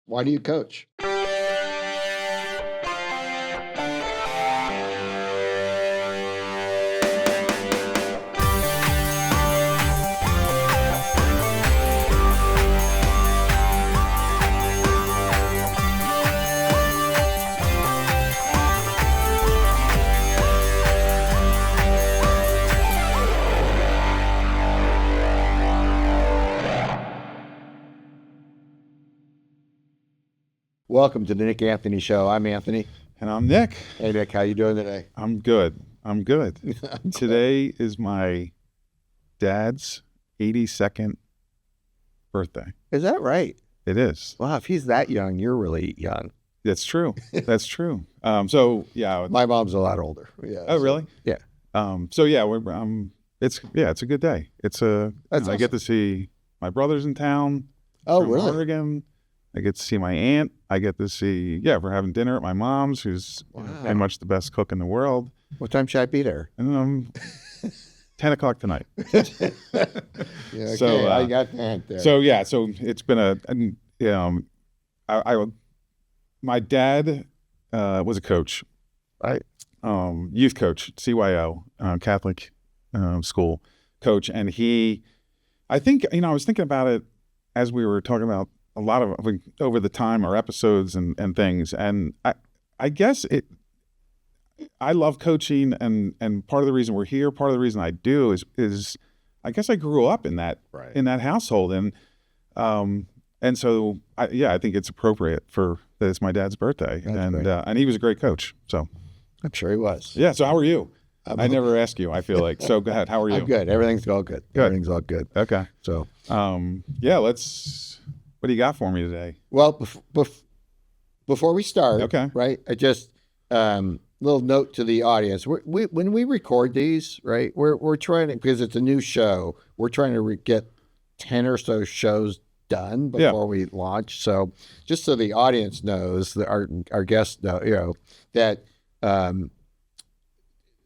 Why do you coach? Welcome to the Nick Anthony Show. I'm Anthony. And I'm Nick. Hey, Nick, how you doing today? I'm good. Today is my dad's 82nd birthday. Is that right? It is. Wow, if he's that young, you're really young. That's true. That's true. So yeah. My mom's a lot older. Yeah. Oh, really? Yeah. So yeah, it's a good day. That's I awesome. get to see my brothers in town. Oh, from really? Oregon. I get to see my aunt. I get to see, we're having dinner at my mom's, who's pretty much the best cook in the world. What time should I be there? And 10 o'clock tonight. Yeah, okay. So, I got that there. So it's been my dad was a coach, Right. Youth coach, CYO, Catholic school coach, and I think I was thinking about it as we were talking about a lot of over the time our episodes and things, and I guess I love coaching, and part of the reason we're here, part of the reason I do is I guess I grew up in that household, and so I think it's appropriate that it's my dad's birthday. That's great. And he was a great coach. So I'm sure he was. yeah. So how are you? I never asked you, I feel like. So go ahead. How are you? I'm good. Everything's all good. Everything's all good. Okay. So, What do you got for me today? well, before we start, Okay. right, I just little note to the audience. When we record these, right, we're trying to, because it's a new show, we're trying to get 10 or so shows done before we launch. So just so the audience knows, that our guests know, that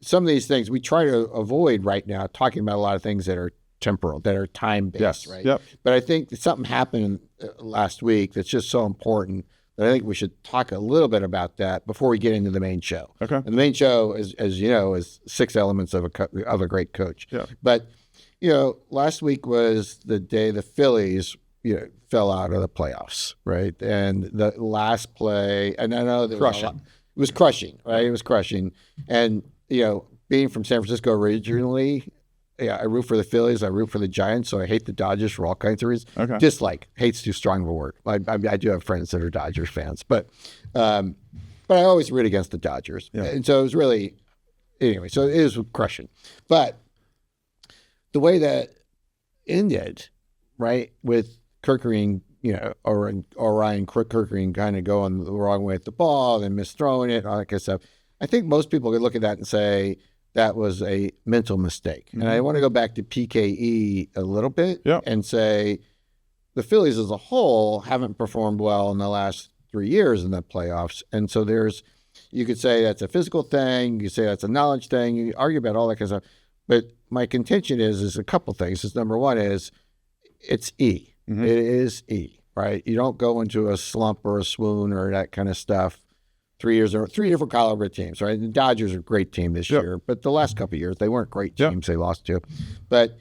some of these things we try to avoid right now, talking about a lot of things that are temporal, that are time-based, Yes. right? Yep. But I think that something happened last week that's just so important that I think we should talk a little bit about that before we get into the main show. Okay. And the main show, as you know, is 6 elements of a great coach. Yeah. But, last week was the day the Phillies, fell out of the playoffs, right? And the last play, and I know that it was crushing, right? It was crushing. And, being from San Francisco originally, I root for the Phillies. I root for the Giants. So I hate the Dodgers for all kinds of reasons. Okay. Dislike, hate's too strong of a word. I do have friends that are Dodgers fans, but I always root against the Dodgers. Yeah. And so it was really, anyway, so it is crushing. But the way that ended, right, with Kerkering, or Ryan Kerkering kind of going the wrong way with the ball and misthrowing it and all that kind of stuff, I think most people could look at that and say, that was a mental mistake. Mm-hmm. And I want to go back to PKE a little bit and say the Phillies as a whole haven't performed well in the last 3 years in the playoffs. And so you could say that's a physical thing. You could say that's a knowledge thing. You argue about all that kind of stuff. But my contention is a couple things. Number one is it's E. Mm-hmm. It is E, right? You don't go into a slump or a swoon or that kind of stuff. 3 years or 3 different caliber teams, right? The Dodgers are a great team this year, but the last couple of years they weren't great teams they lost to. But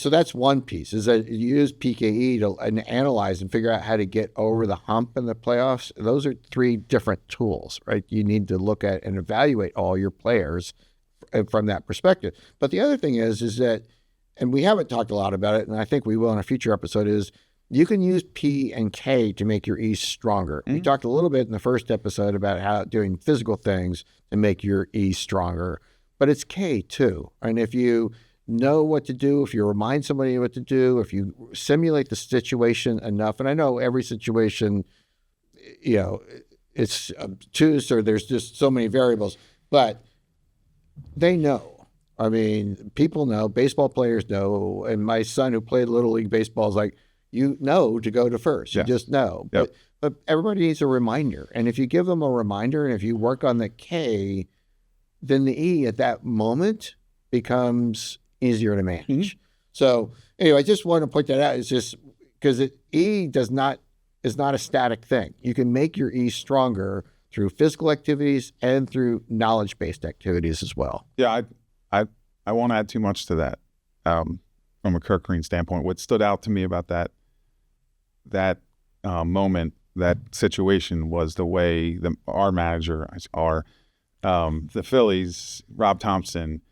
so that's one piece, is that you use PKE to analyze and figure out how to get over the hump in the playoffs. Those are 3 different tools, right? You need to look at and evaluate all your players from that perspective. But the other thing is that, and we haven't talked a lot about it, and I think we will in a future episode, is you can use P and K to make your E stronger. Mm-hmm. We talked a little bit in the first episode about how doing physical things to make your E stronger, but it's K too. And if you know what to do, if you remind somebody what to do, if you simulate the situation enough, and I know every situation, it's obtuse or there's just so many variables, but they know. I mean, people know, baseball players know, and my son who played Little League Baseball is like, to go to first. You just know. Yep. But everybody needs a reminder. And if you give them a reminder and if you work on the K, then the E at that moment becomes easier to manage. Mm-hmm. So anyway, I just want to point that out. It's just because E does not is not a static thing. You can make your E stronger through physical activities and through knowledge-based activities as well. Yeah, I won't add too much to that. From a Kirk Green standpoint, what stood out to me about that moment, that situation, was the way our manager, the Phillies, Rob Thompson,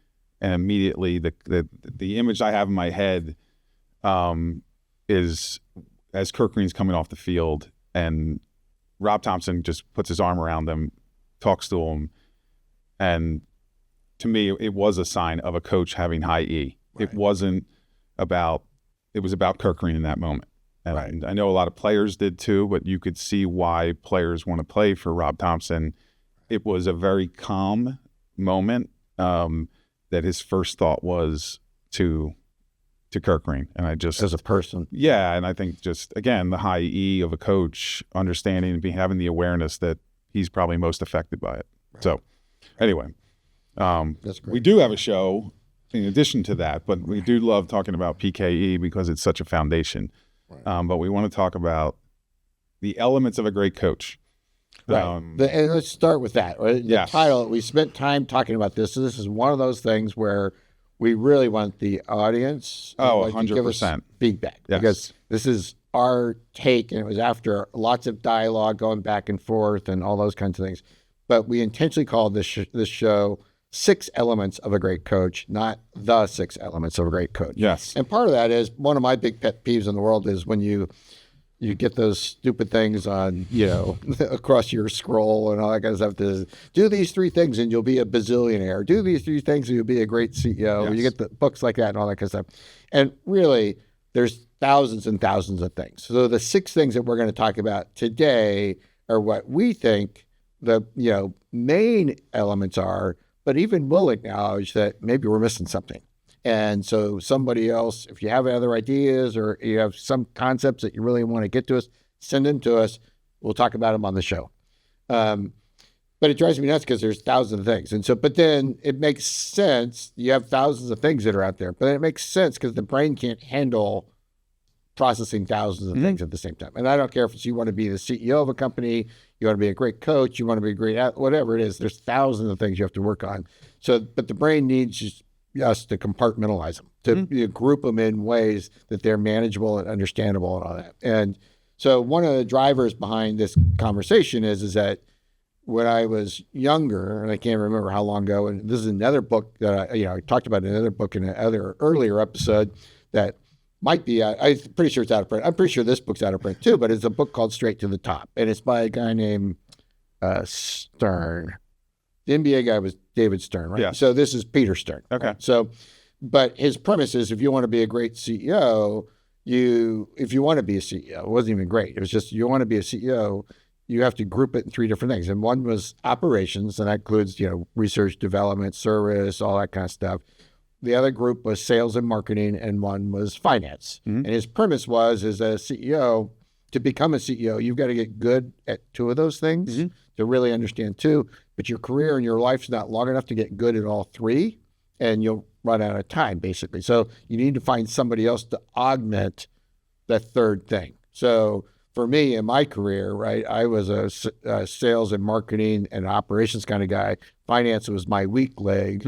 and immediately the image I have in my head is as Kirk Green's coming off the field and Rob Thompson just puts his arm around him, talks to him, and to me, it was a sign of a coach having high E. Right. It was about Kirk Green in that moment. And right. I know a lot of players did too, but you could see why players want to play for Rob Thompson. It was a very calm moment that his first thought was to Kirk Green. And I just... As a person. Yeah, and I think just, again, the high E of a coach, understanding and having the awareness that he's probably most affected by it. Right. So, anyway, that's great. We do have a show in addition to that, but we do love talking about PKE because it's such a foundation. Right. But we want to talk about the elements of a great coach. Right. And let's start with that. Right? The title, we spent time talking about this. So this is one of those things where we really want the audience to give us 100% feedback. Yes. Because this is our take, and it was after lots of dialogue going back and forth and all those kinds of things. But we intentionally called this show 6 Elements of a Great Coach, not the 6 Elements of a Great Coach. Yes. And part of that is, one of my big pet peeves in the world is when you get those stupid things on, across your scroll and all that kind of stuff. To do these 3 things and you'll be a bazillionaire. Do these 3 things and you'll be a great CEO. Yes. You get the books like that and all that kind of stuff. And really, there's thousands and thousands of things. So the 6 things that we're going to talk about today are what we think the main elements are, but even we'll acknowledge that maybe we're missing something. And so somebody else, if you have other ideas or you have some concepts that you really want to get to us, send them to us. We'll talk about them on the show. But it drives me nuts because there's thousands of things. And so, but then it makes sense. You have thousands of things that are out there, but it makes sense because the brain can't handle processing thousands of things at the same time. And I don't care if you want to be the CEO of a company, you want to be a great coach, you want to be a great, whatever it is, there's thousands of things you have to work on. So, but the brain needs us to compartmentalize them, to group them in ways that they're manageable and understandable and all that. And so one of the drivers behind this conversation is that when I was younger, and I can't remember how long ago, and this is another book that I talked about in another book in another earlier episode that might be, I'm pretty sure it's out of print. I'm pretty sure this book's out of print too, but it's a book called Straight to the Top. And it's by a guy named Stern. The NBA guy was David Stern, right? Yeah. So this is Peter Stern. Okay. Right? So, but his premise is if you want to be a great CEO, if you want to be a CEO, it wasn't even great. It was just, you want to be a CEO, you have to group it in 3 different things. And one was operations, and that includes, research, development, service, all that kind of stuff. The other group was sales and marketing, and one was finance. Mm-hmm. And his premise was, as a CEO, to become a CEO, you've got to get good at 2 of those things to really understand 2. But your career and your life's not long enough to get good at all 3, and you'll run out of time, basically. So you need to find somebody else to augment that 3rd thing. So for me, in my career, right, I was a sales and marketing and operations kind of guy. Finance was my weak leg.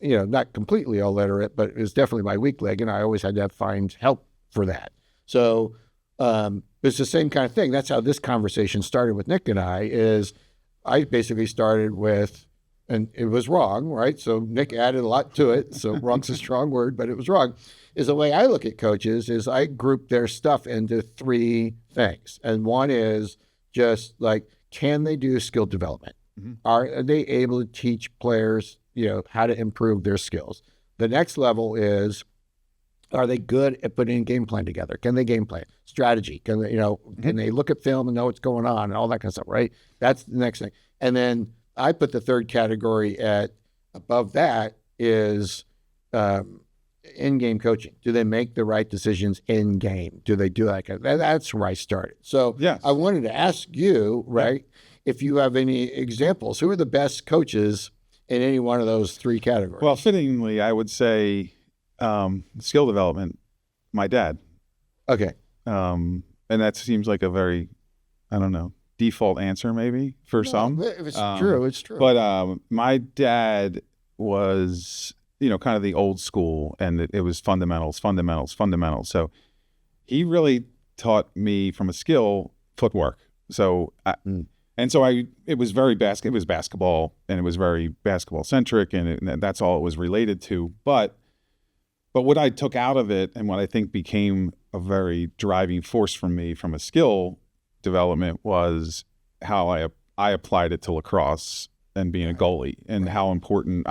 Not completely illiterate, but it was definitely my weak leg, and I always had to find help for that. So it's the same kind of thing. That's how this conversation started with Nick and I basically started with, and it was wrong, right? So Nick added a lot to it. So wrong's a strong word, but it was wrong. Is the way I look at coaches is I group their stuff into 3 things. And one is just like, can they do skill development? Are they able to teach players, how to improve their skills? The next level is, are they good at putting a game plan together? Can they game plan? Strategy? Can they, can they look at film and know what's going on and all that kind of stuff, right? That's the next thing. And then I put the 3rd category above that is in-game coaching. Do they make the right decisions in-game? Do they do that? That's where I started. So yes. I wanted to ask you, right, if you have any examples. Who are the best coaches in any one of those 3 categories? Well, fittingly, I would say skill development, my dad. Okay. And that seems like a very I don't know, default answer maybe for some. It's true. It's true. But my dad was, kind of the old school, and it was fundamentals. So he really taught me from a skill footwork. So it was very it was basketball, and it was very basketball centric, and that's all it was related to. But what I took out of it, and what I think became a very driving force for me from a skill development, was how I applied it to lacrosse and being a goalie, and how important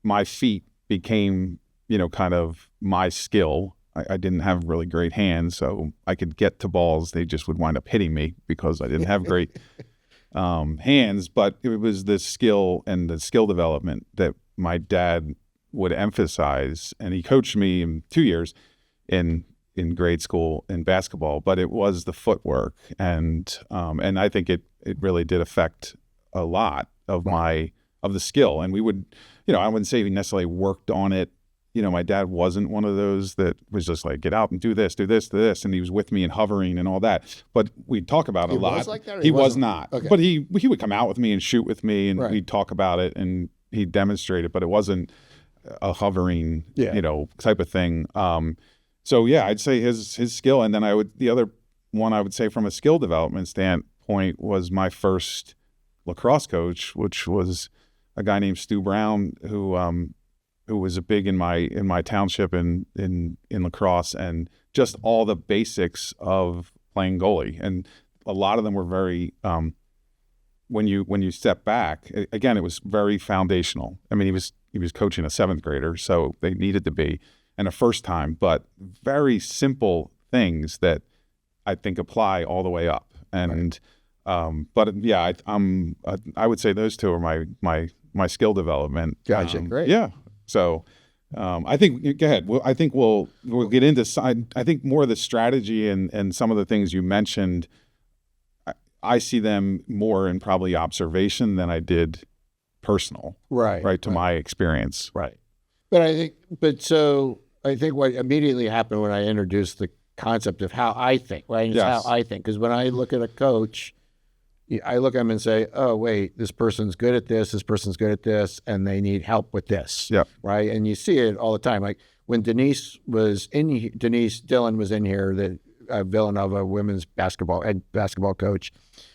my feet became, kind of my skill. I didn't have really great hands, so I could get to balls. They just would wind up hitting me because I didn't have great hands. But it was the skill and the skill development that my dad would emphasize, and he coached me in 2 years in grade school in basketball. But it was the footwork, and I think it really did affect a lot of of the skill. And we would, I wouldn't say we necessarily worked on it. My dad wasn't one of those that was just like, get out and do this, and he was with me and hovering and all that. But we'd talk about it a lot. Was like that, or he was not. Okay. But he would come out with me and shoot with me, and Right. we'd talk about it, and he'd demonstrate it, but it wasn't a hovering, type of thing. So yeah, I'd say his skill. And then the other one I would say from a skill development standpoint was my first lacrosse coach, which was a guy named Stu Brown, who was a big in my township in lacrosse, and just all the basics of playing goalie. And a lot of them were very, when you step back, again, it was very foundational. I mean, he was coaching a 7th grader, so they needed to be, and a first time, but very simple things that I think apply all the way up. And but yeah, I would say those two are my skill development. Gotcha. Great. Yeah. So I think, go ahead. I think we'll get into I think more of the strategy and some of the things you mentioned. I see them more in probably observation than I did personal. Right. To my experience. Right. But I think what immediately happened when I introduced the concept of how I think, right? It's Yes. how I think. Because when I look at a coach, I look at them and say, oh, wait, this person's good at this person's good at this, and they need help with this. Yep. Right. And you see it all the time. Like when Denise Dillon was in here, the Villanova women's basketball coach,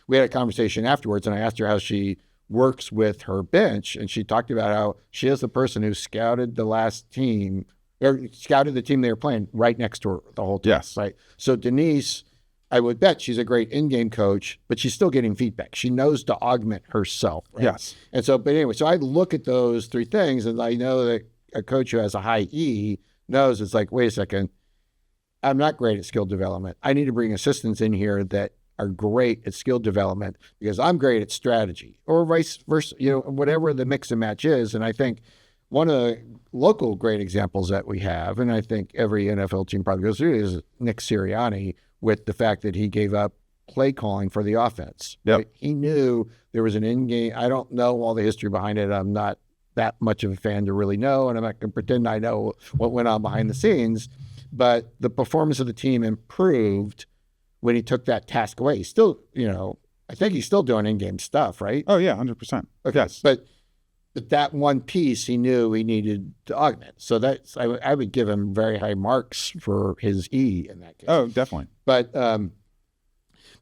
we had a conversation afterwards, and I asked her how she works with her bench, and she talked about how she is the person who scouted the last team, or scouted the team they were playing right next to her the whole time. Yes. Right. So Denise, I would bet she's a great in-game coach, but she's still getting feedback. She knows to augment herself. Right? Yes. And so, but anyway, so I look at those three things, and I know that a coach who has a high E knows it's like, wait a second, I'm not great at skill development. I need to bring assistants in here that are great at skill development because I'm great at strategy, or vice versa, whatever the mix and match is. And I think one of the local great examples that we have, and I think every NFL team probably goes through, is Nick Sirianni, with the fact that he gave up play calling for the offense. Yep. Right? He knew there was an in-game. I don't know all the history behind it. I'm not that much of a fan to really know, and I'm not going to pretend I know what went on behind the scenes. But the performance of the team improved when he took that task away. He's still, I think he's still doing in-game stuff, right? Oh yeah, 100%. Okay. Yes. But that one piece he knew he needed to augment. So I would give him very high marks for his E in that case. Oh, definitely. But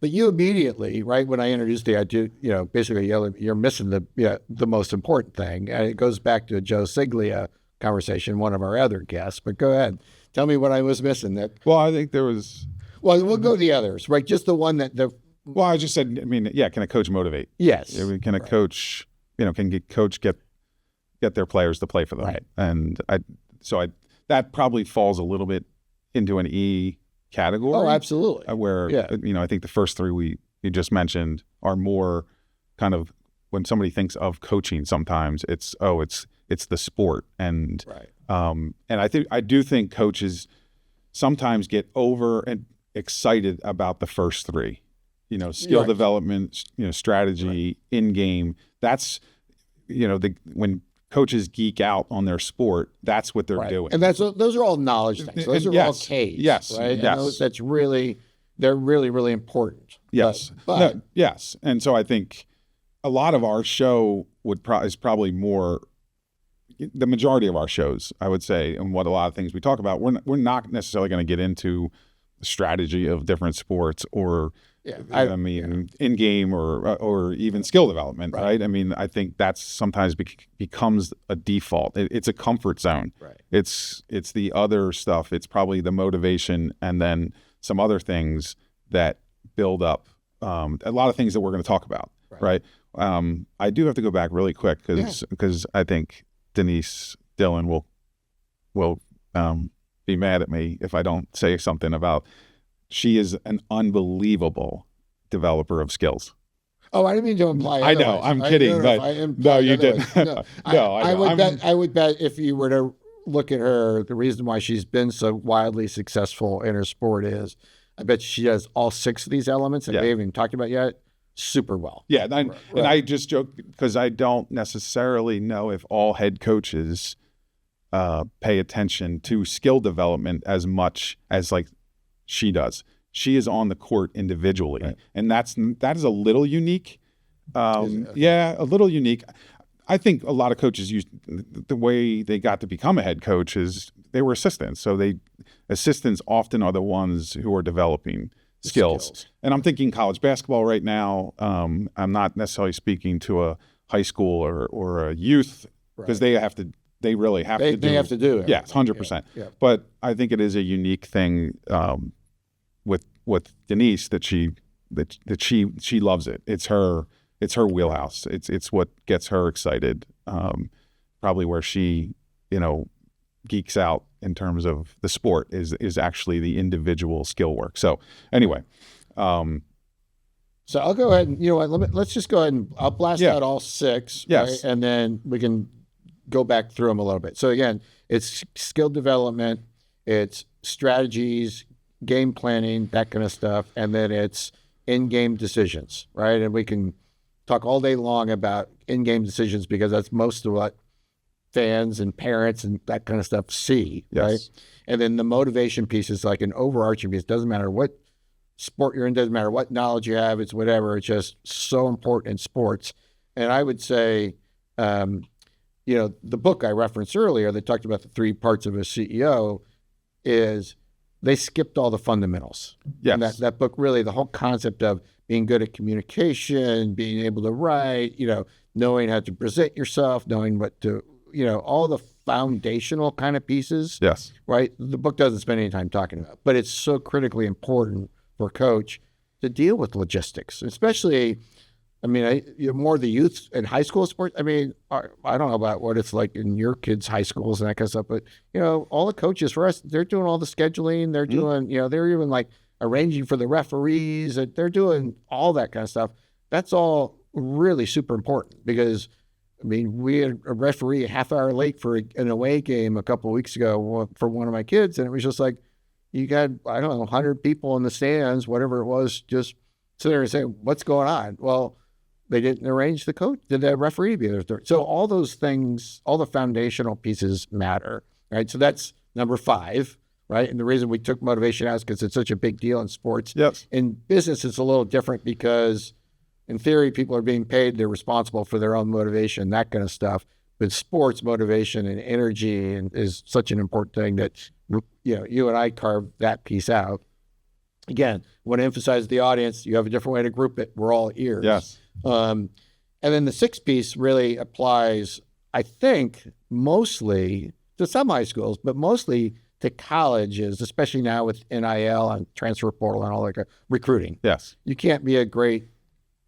you immediately, right, when I introduced the idea, basically you're missing the most important thing. And it goes back to a Joe Siglia conversation, one of our other guests. But go ahead. Tell me what I was missing. Well, I think there was... Well, we'll go to the others, right? Just the one that Well, I just said, can a coach motivate? Yes. Can a coach, can coach get their players to play for them? Right. And that probably falls a little bit into an E category. Oh, absolutely. Where, I think the first three you just mentioned are more kind of, when somebody thinks of coaching, sometimes it's the sport. And, right. And I do think coaches sometimes get over and excited about the first three, skill Right. development, strategy, in game. That's, when coaches geek out on their sport, that's what they're Right. doing. And those are all knowledge things. Those are all Yes. K's. Yes. Right. Yes. And that's really, they're really, really important. Yes. But yes. And so I think a lot of our show is probably more, the majority of our shows, I would say, and what a lot of things we talk about, we're not necessarily going to get into the strategy of different sports or, in game or even skill development, right? I mean, I think that's sometimes becomes a default. It's a comfort zone. Right. It's the other stuff. It's probably the motivation and then some other things that build up a lot of things that we're going to talk about, right? I do have to go back really quick because I think Denise Dillon will be mad at me if I don't say something about. She is an unbelievable developer of skills. Oh, I didn't mean to imply. I know, I'm kidding, but no, you didn't. No, I would bet if you were to look at her, the reason why she's been so wildly successful in her sport is, I bet she does all 6 of these elements that we haven't even talked about yet super well. Yeah, and I just joke because I don't necessarily know if all head coaches pay attention to skill development as much as like she does. She is on the court individually, and that is a little unique. Yeah, a little unique. I think a lot of coaches use the way they got to become a head coach is they were assistants. So assistants often are the ones who are developing skills. And I'm thinking college basketball right now. I'm not necessarily speaking to a high school or a youth because they really have to do it. They have to do it. Yes, 100%. Yeah. But I think it is a unique thing with Denise that she loves it. It's her wheelhouse. It's what gets her excited. Probably where she, geeks out in terms of the sport is actually the individual skill work. So anyway, so I'll go ahead and let's just go ahead and I'll blast out all 6. Yes. Right? And then we can go back through them a little bit. So again, it's skill development, it's strategies, game planning, that kind of stuff, and then it's in-game decisions, right? And we can talk all day long about in-game decisions because that's most of what fans and parents and that kind of stuff see, right? And then the motivation piece is like an overarching piece. Doesn't matter what sport you're in, doesn't matter what knowledge you have, it's whatever. It's just so important in sports. And I would say, the book I referenced earlier that talked about the 3 parts of a CEO is they skipped all the fundamentals. Yes. And that book really, the whole concept of being good at communication, being able to write, knowing how to present yourself, knowing what to, all the foundational kind of pieces. Yes. Right. The book doesn't spend any time talking about, but it's so critically important for a coach to deal with logistics, especially, more the youth and high school sports. I don't know about what it's like in your kids' high schools and that kind of stuff, but, all the coaches for us, they're doing all the scheduling. They're doing, they're even like arranging for the referees. They're doing all that kind of stuff. That's all really super important because, we had a referee a half hour late for an away game a couple of weeks ago for one of my kids. And it was just like, you got, 100 people in the stands, whatever it was, just sit there and say, what's going on? Well, they didn't arrange the coach, the referee be there. So all those things, all the foundational pieces matter, right? So that's number 5, right? And the reason we took motivation out is because it's such a big deal in sports. Yes. In business, it's a little different because in theory, people are being paid, they're responsible for their own motivation, that kind of stuff. But sports motivation and energy is such an important thing that, you and I carved that piece out. Again, want to emphasize the audience, you have a different way to group it. We're all ears. Yes. And then the 6th piece really applies, I think, mostly to some high schools, but mostly to colleges, especially now with NIL and transfer portal and all that recruiting. Yes. You can't be a great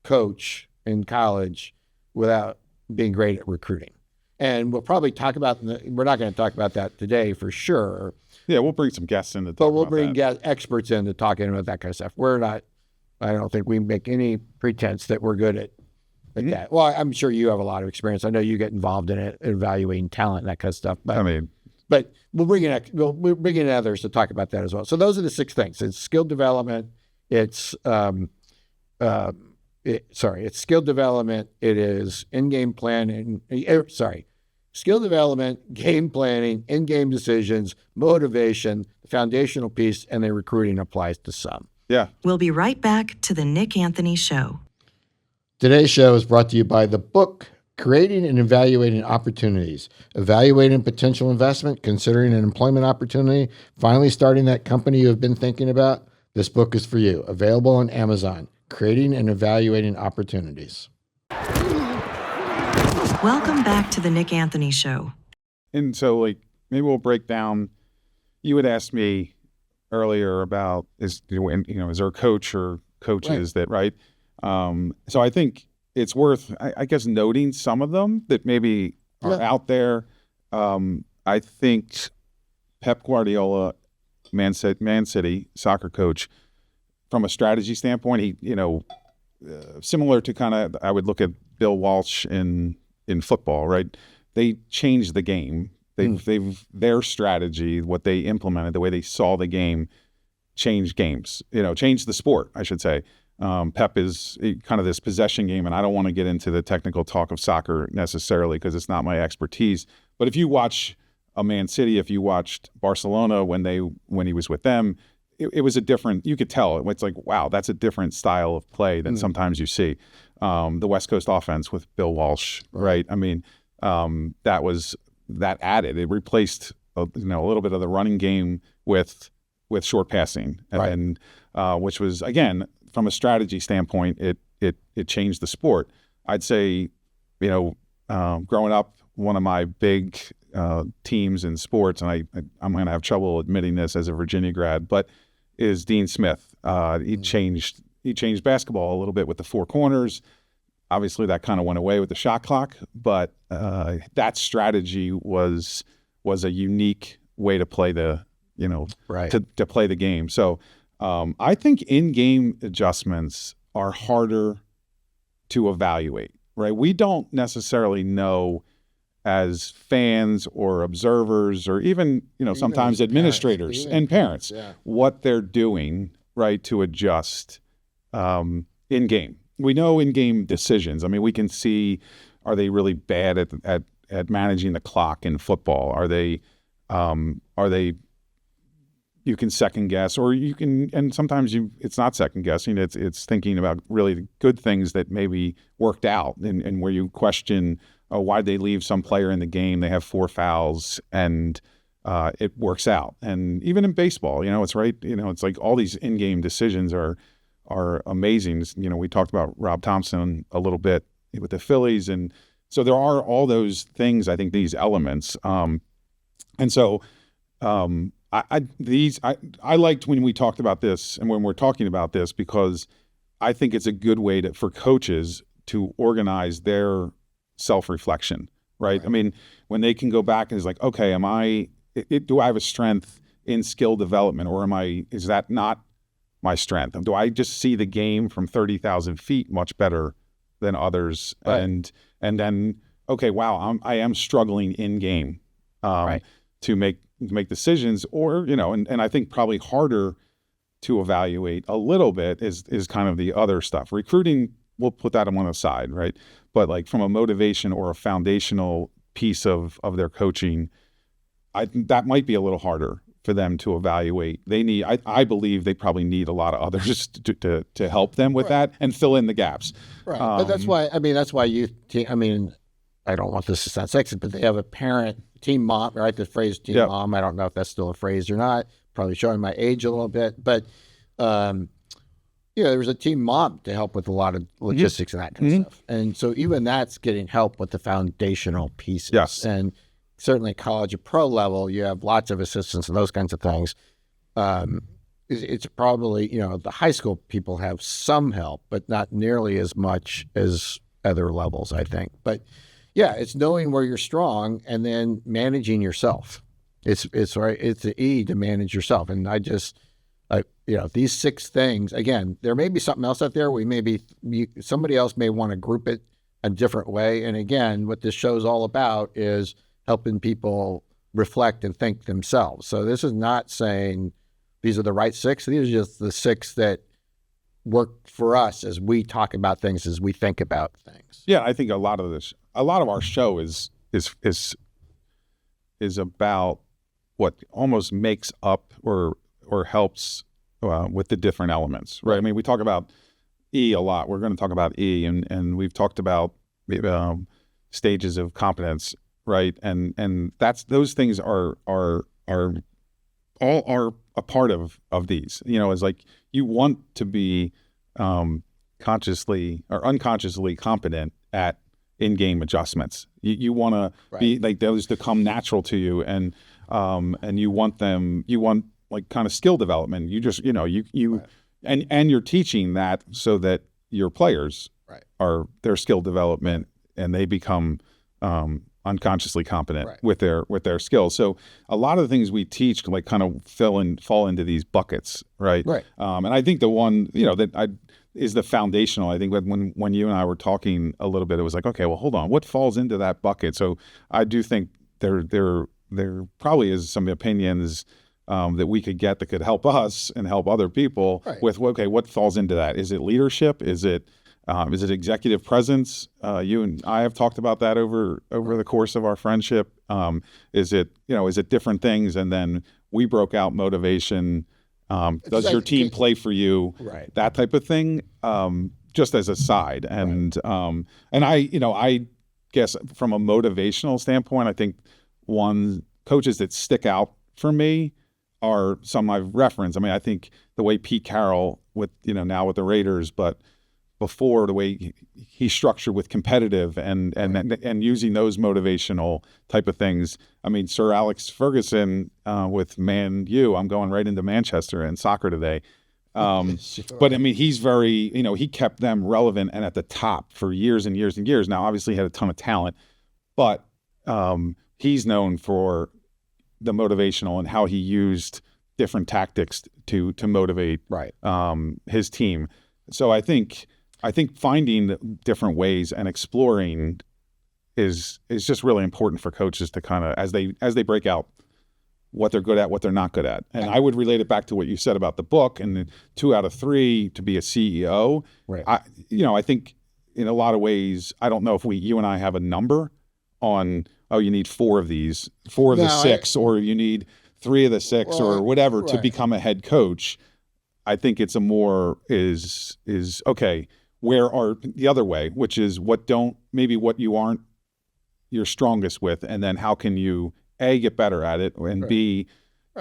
coach in college without being great at recruiting. And we'll probably talk about, we're not going to talk about that today for sure. Yeah, we'll bring some guests in to talk But we'll about bring that. experts in to talk about that kind of stuff. We're not, I don't think we make any pretense that we're good at that. Well, I'm sure you have a lot of experience. I know you get involved in it, evaluating talent and that kind of stuff. But, but we'll bring in others to talk about that as well. So those are the 6 things. It's skill development. It's it's skill development. It is in-game planning. Skill development, game planning, in-game decisions, motivation, the foundational piece, and then recruiting applies to some. Yeah. We'll be right back to the Nick Anthony Show. Today's show is brought to you by the book, Creating and Evaluating Opportunities. Evaluating potential investment, considering an employment opportunity, finally starting that company you have been thinking about. This book is for you. Available on Amazon. Creating and Evaluating Opportunities. Welcome back to the Nick Anthony Show. And so, like, maybe we'll break down. You had asked me earlier about is there a coach or coaches that, right? So I think it's worth, I guess, noting some of them that maybe are out there. I think Pep Guardiola, Man City soccer coach, from a strategy standpoint, he, similar to kind of, I would look at Bill Walsh in football, right? They changed the game. Their strategy, what they implemented, the way they saw the game, changed games. Changed the sport, I should say. Pep is kind of this possession game, and I don't want to get into the technical talk of soccer necessarily because it's not my expertise. But if you watch a Man City, if you watched Barcelona when he was with them, it was a different. You could tell it's like, wow, that's a different style of play than sometimes you see. The West Coast offense with Bill Walsh, right? I mean, that added. It replaced a little bit of the running game with short passing, and which was, again, from a strategy standpoint, it changed the sport. I'd say, growing up, one of my big teams in sports, and I'm going to have trouble admitting this as a Virginia grad, but is Dean Smith. He changed basketball a little bit with the four corners. Obviously, that kind of went away with the shot clock, but that strategy was a unique way to play to play the game. So I think in-game adjustments are harder to evaluate, right? We don't necessarily know as fans or observers or even sometimes administrators and parents what they're doing, right, to adjust in-game. We know in-game decisions. I mean, we can see, are they really bad at managing the clock in football? Are they you can second guess, or you can, and sometimes it's not second guessing. It's thinking about really good things that maybe worked out, and where you question, why'd they leave some player in the game? They have 4 fouls, and it works out. And even in baseball, it's right. It's like all these in-game decisions are amazing. We talked about Rob Thompson a little bit with the Phillies, and so there are all those things. I think these elements, and so. I liked when we talked about this and when we're talking about this, because I think it's a good way for coaches to organize their self-reflection, right? I mean, when they can go back and it's like, okay, do I have a strength in skill development, or is that not my strength? Do I just see the game from 30,000 feet much better than others? Right. And then, okay, wow, I am struggling in game to make decisions, or and I think probably harder to evaluate a little bit is kind of the other stuff. Recruiting, we'll put that on one side, right? But like from a motivation or a foundational piece of their coaching, that might be a little harder for them to evaluate. They need, I believe they probably need a lot of others to help them with that and fill in the gaps. Right. But that's why youth team, I don't want this to sound sexist, but they have a parent team mom, right? The phrase team mom. I don't know if that's still a phrase or not. Probably showing my age a little bit, but there was a team mom to help with a lot of logistics and that kind of stuff. And so even that's getting help with the foundational pieces. Yes. And certainly college or pro level, you have lots of assistants and those kinds of things. It's probably, the high school people have some help, but not nearly as much as other levels, I think. But yeah, it's knowing where you're strong and then managing yourself. It's right. It's the E to manage yourself. And these 6 things, again, there may be something else out there. Somebody else may want to group it a different way. And again, what this show's all about is helping people reflect and think themselves. So this is not saying these are the right 6. These are just the 6 that work for us as we talk about things, as we think about things. Yeah, I think a lot of our show is about what almost makes up or helps with the different elements, right? I mean, we talk about E a lot. We're going to talk about E, and we've talked about stages of competence, right? And those things are all are a part of these. It's like you want to be consciously or unconsciously competent at in-game adjustments. You want to be like those to come natural to you, and you want like kind of skill development. You just and you're teaching that so that your players are their skill development, and they become unconsciously competent with their skills. So a lot of the things we teach like kind of fall into these buckets, right? And I think the one that is the foundational. I think when you and I were talking a little bit, it was like, okay, well, hold on, what falls into that bucket? So I do think there probably is some opinions that we could get that could help us and help other people with, okay, what falls into that? Is it leadership? Is it executive presence? You and I have talked about that over the course of our friendship. Is it different things? And then we broke out motivation. Does your team play for you? That type of thing, just as a side. And I guess from a motivational standpoint, I think coaches that stick out for me are some I've referenced. I mean, I think the way Pete Carroll now with the Raiders, but before, the way he structured with competitive and using those motivational type of things. I mean, Sir Alex Ferguson with Man U. I'm going right into Manchester and soccer today. But I mean, he's very, he kept them relevant and at the top for years and years and years. Now, obviously, he had a ton of talent, but he's known for the motivational and how he used different tactics to motivate his team. So I think finding different ways and exploring is just really important for coaches to kind of as they break out what they're good at, what they're not good at. And I would relate it back to what you said about the book and the 2 out of 3 to be a CEO. I think in a lot of ways, I don't know if you and I have a number on, you need 4 of these, 4 of the 6, or you need 3 of the 6 or whatever to become a head coach. I think it's a more is okay. Where are the other way, which is what you aren't your strongest with, and then how can you A, get better at it, and B,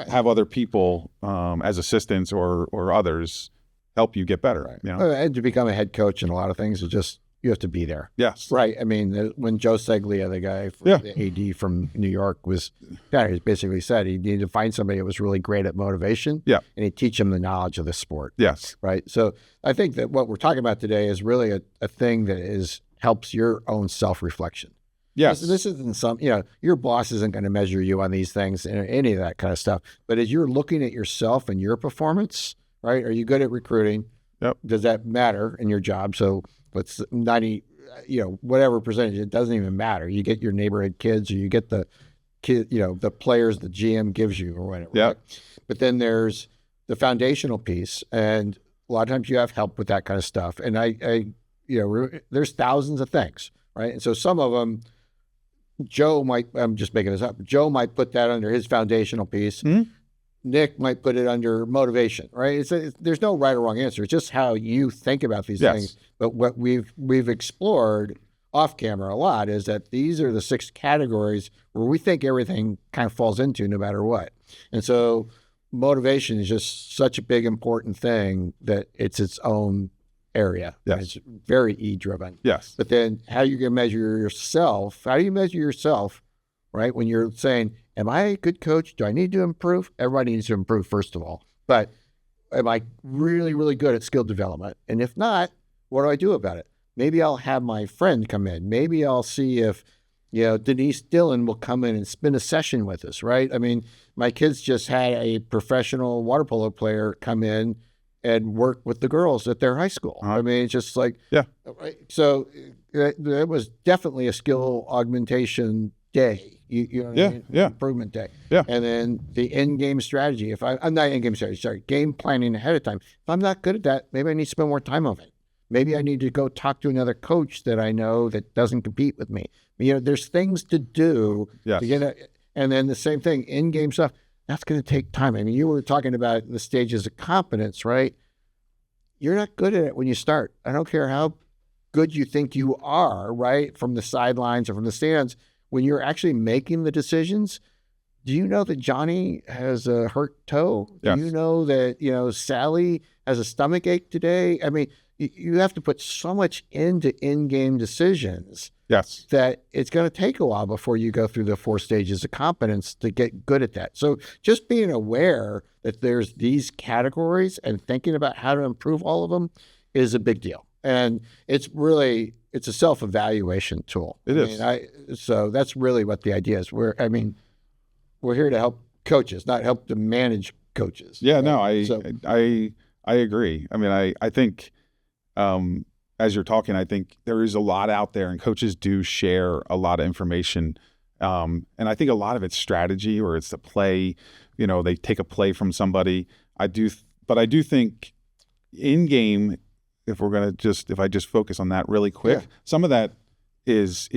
have other people as assistants or others help you get better. And to become a head coach in a lot of things is just you have to be there. Yes. Right. I mean, when Joe Seglia, the guy, the AD from New York, he basically said he needed to find somebody that was really great at motivation. And he'd teach him the knowledge of the sport. Yes. Right. So I think that what we're talking about today is really a thing that helps your own self-reflection. Yes. This isn't your boss isn't going to measure you on these things and any of that kind of stuff. But as you're looking at yourself and your performance, right? Are you good at recruiting? Yep. Does that matter in your job? So let's 90, whatever percentage, it doesn't even matter. You get your neighborhood kids, or you get the kid, the players the GM gives you or whatever. Yeah. Right? But then there's the foundational piece, and a lot of times you have help with that kind of stuff. And there's thousands of things, right? And so some of them, I'm just making this up, Joe might put that under his foundational piece. Mm-hmm. Nick might put it under motivation, right? There's no right or wrong answer. It's just how you think about these things. But what we've explored off camera a lot is that these are the 6 categories where we think everything kind of falls into no matter what. And so motivation is just such a big, important thing that it's its own area. Yes. It's very E-driven. Yes. But then how you can measure yourself, right? When you're saying, am I a good coach? Do I need to improve? Everybody needs to improve, first of all. But am I really, really good at skill development? And if not, what do I do about it? Maybe I'll have my friend come in. Maybe I'll see if, Denise Dillon will come in and spin a session with us, right? I mean, my kids just had a professional water polo player come in and work with the girls at their high school. I mean, it's just like, right? So it was definitely a skill augmentation day. You know what I mean? Improvement day. Yeah. And then the in-game strategy. I'm not in-game strategy, sorry, game planning ahead of time. If I'm not good at that, maybe I need to spend more time on it. Maybe I need to go talk to another coach that I know that doesn't compete with me. There's things to do to get and then the same thing, in-game stuff. that's going to take time. I mean, you were talking about the stages of competence, right? You're not good at it when you start. I don't care how good you think you are, right, from the sidelines or from the stands. When you're actually making the decisions, do you know that Johnny has a hurt toe? Yes. Do you know that, Sally has a stomach ache today? I mean, you have to put so much into in-game decisions. Yes. That it's going to take a while before you go through the 4 stages of competence to get good at that. So just being aware that there's these categories and thinking about how to improve all of them is a big deal. And it's a self-evaluation tool. It is. So that's really what the idea is. We're here to help coaches, not help to manage coaches. Yeah, right? no, I agree. I mean, I think, as you're talking, I think there is a lot out there, and coaches do share a lot of information. And I think a lot of it's strategy, or it's the play, they take a play from somebody. But I do think in game, if I just focus on that really quick, some of that is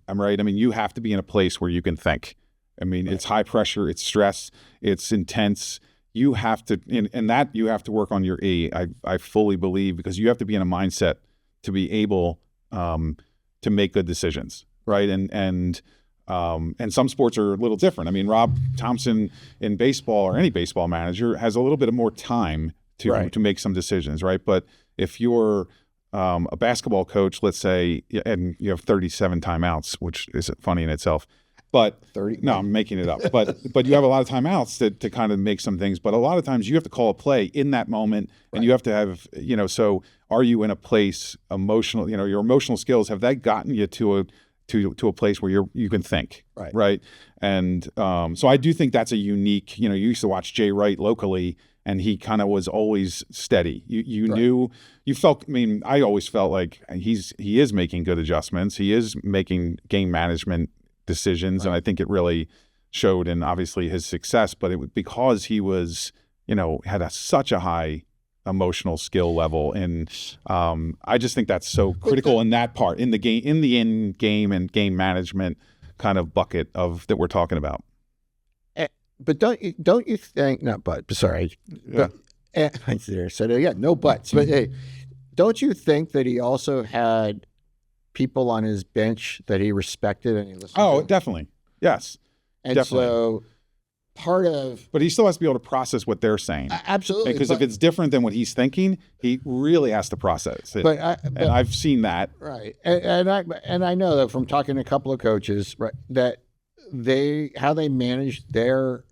I'm right. I mean, you have to be in a place where you can think. I mean, It's high pressure, it's stress, it's intense. You have to, and that you have to work on your E. I fully believe, because you have to be in a mindset to be able to make good decisions, right? And some sports are a little different. I mean, Rob Thompson in baseball, or any baseball manager, has a little bit of more time to make some decisions, right? But if you're a basketball coach, let's say, and you have 37 timeouts, which is funny in itself. But 30? No, I'm making it up. But you have a lot of timeouts to kind of make some things. But a lot of times you have to call a play in that moment, and you have to have, so are you in a place emotional, your emotional skills, have that gotten you to a place where you can think, right? And so I do think that's a unique, you used to watch Jay Wright locally, and he kind of was always steady. You knew, you felt, I mean, I always felt like he is making good adjustments. He is making game management decisions. And I think it really showed in obviously his success, but it was because he was, had such a high emotional skill level. And I just think that's so critical in that part, in the in-game and game management kind of bucket that we're talking about. But don't you think, not but, sorry. Yeah. But, I said, no buts. But hey, don't you think that he also had people on his bench that he respected and he listened to? Oh, definitely. Yes. And definitely. So part of... But he still has to be able to process what they're saying. Absolutely. Because if it's different than what he's thinking, he really has to process it. But I've seen that. Right. And I know that from talking to a couple of coaches, right, that how they manage their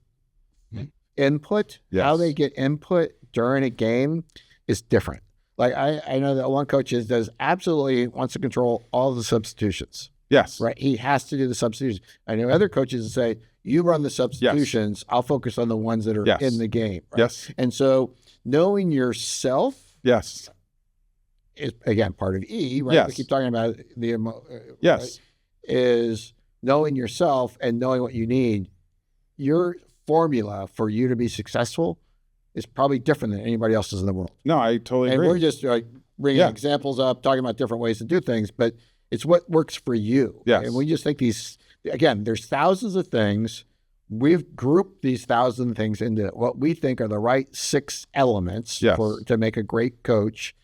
input, how they get input during a game is different. Like I know that one coach absolutely wants to control all the substitutions. Yes. Right. He has to do the substitutions. I know other coaches that say, you run the substitutions, I'll focus on the ones that are in the game. Right? Yes. And so knowing yourself is, again, part of E, right? Yes. We keep talking about the yes. Right? Is knowing yourself and knowing what you need. Your formula for you to be successful is probably different than anybody else's in the world. No, I totally agree. And we're just bringing examples up, talking about different ways to do things, but it's what works for you. Yes. And we just think there's thousands of things. We've grouped these 1,000 things into what we think are the right 6 elements to make a great coach.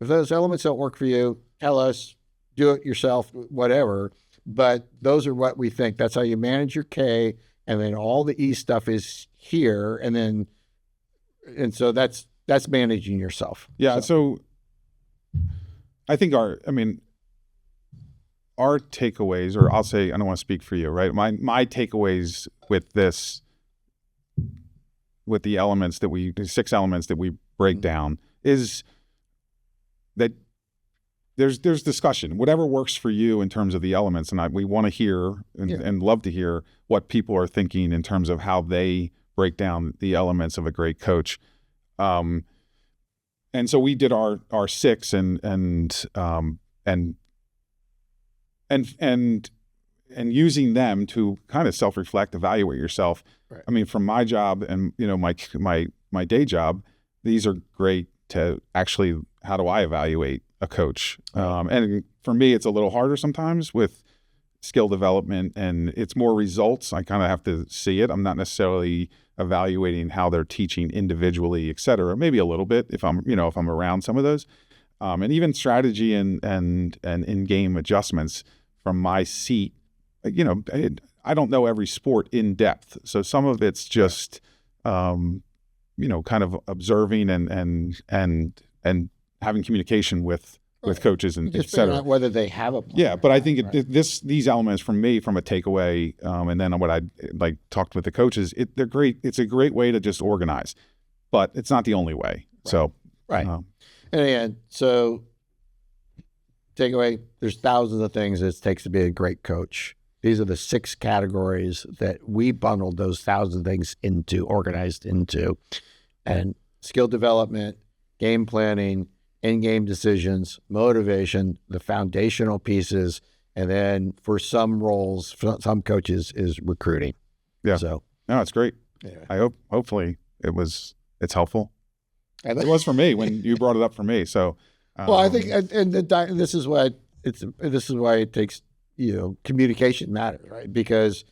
If those elements don't work for you, tell us, do it yourself, whatever. But those are what we think. That's how you manage your K, and then all the E stuff is here, and so that's managing yourself. Yeah. So I think our takeaways, or I'll say, I don't want to speak for you, right? My takeaways with this, with the 6 elements that we break down, is that there's discussion, whatever works for you in terms of the elements. And we want to hear and love to hear what people are thinking in terms of how they break down the elements of a great coach. And so we did our 6 and using them to kind of self-reflect, evaluate yourself. Right. I mean, from my job and my day job, these are great to actually, how do I evaluate a coach? Right. And for me, it's a little harder sometimes with skill development, and it's more results. I kind of have to see it. I'm not necessarily evaluating how they're teaching individually, et cetera. Maybe a little bit if I'm around some of those, and even strategy and in-game adjustments from my seat. I don't know every sport in depth, so some of it's just kind of observing and having communication with coaches and just et cetera. figuring out whether they have a plan. Yeah, but I think these elements from me, from a takeaway, and then what I talked with the coaches, they're great. It's a great way to just organize, but it's not the only way. Right. So right. And again, so takeaway: there's thousands of things it takes to be a great coach. These are the 6 categories that we bundled those thousands of things organized into, and skill development, game planning, in-game decisions, motivation, the foundational pieces, and then for some roles, for some coaches, is recruiting. Yeah. So no, it's great. Yeah. I hopefully it's helpful. It was for me when you brought it up for me. So well, I think, this is why it takes, communication matters, right? Because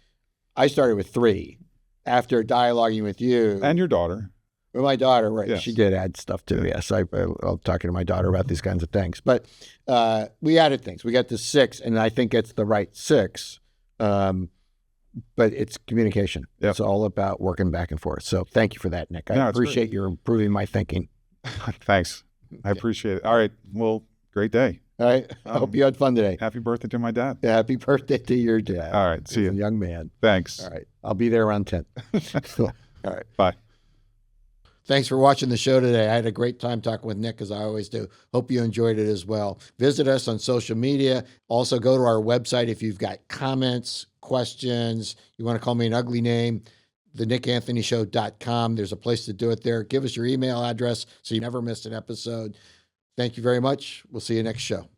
I started with 3 after dialoguing with you and your daughter. With my daughter, right? Yes. She did add stuff too. Yes, I'm talking to my daughter about these kinds of things. But we added things. We got to 6, and I think it's the right 6. But it's communication. Yep. It's all about working back and forth. So thank you for that, Nick. I appreciate your improving my thinking. Thanks. I appreciate it. All right. Well, great day. All right. I hope you had fun today. Happy birthday to my dad. Yeah, happy birthday to your dad. All right. See you. Young man. Thanks. All right. I'll be there around 10. All right. Bye. Thanks for watching the show today. I had a great time talking with Nick, as I always do. Hope you enjoyed it as well. Visit us on social media. Also, go to our website if you've got comments, questions, you want to call me an ugly name, thenickanthonyshow.com. There's a place to do it there. Give us your email address so you never miss an episode. Thank you very much. We'll see you next show.